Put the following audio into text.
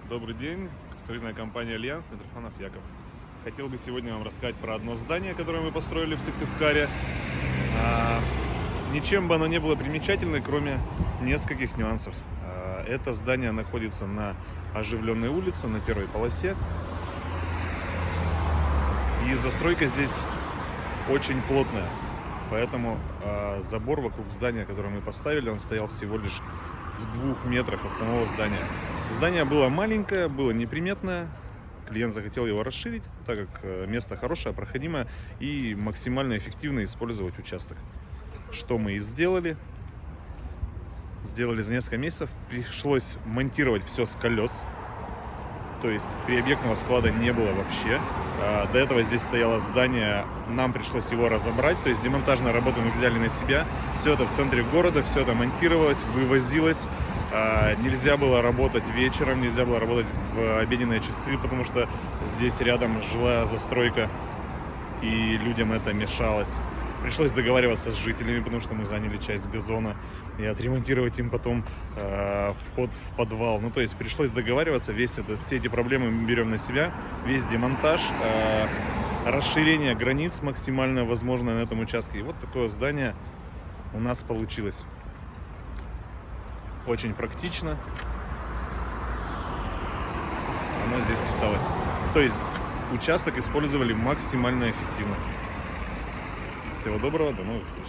Добрый день, строительная компания «Альянс», Митрофанов Яков. Хотел бы сегодня вам рассказать про одно здание, которое мы построили в Сыктывкаре. Ничем бы оно не было примечательно, кроме нескольких нюансов. Это здание находится на оживленной улице, на первой полосе. И застройка здесь очень плотная. Поэтому забор вокруг здания, которое мы поставили, он стоял всего лишь в 2 метрах от самого здания. Здание было маленькое, было неприметное. Клиент захотел его расширить, так как место хорошее, проходимое, и максимально эффективно использовать участок. Что мы и сделали. Сделали за несколько месяцев. Пришлось монтировать все с колес. То есть переобъектного склада не было вообще. До этого здесь стояло здание, нам пришлось его разобрать. То есть демонтажные работы мы взяли на себя. Все это в центре города, все это монтировалось, вывозилось. Нельзя было работать вечером, нельзя было работать в обеденные часы, потому что здесь рядом жилая застройка, и людям это мешалось. Пришлось договариваться с жителями, потому что мы заняли часть газона, и отремонтировать им потом вход в подвал. Ну, то есть пришлось договариваться, все эти проблемы мы берем на себя, весь демонтаж, расширение границ максимально возможное на этом участке. И вот такое здание у нас получилось. Очень практично. Оно здесь писалось. То есть участок использовали максимально эффективно. Всего доброго, до новых встреч.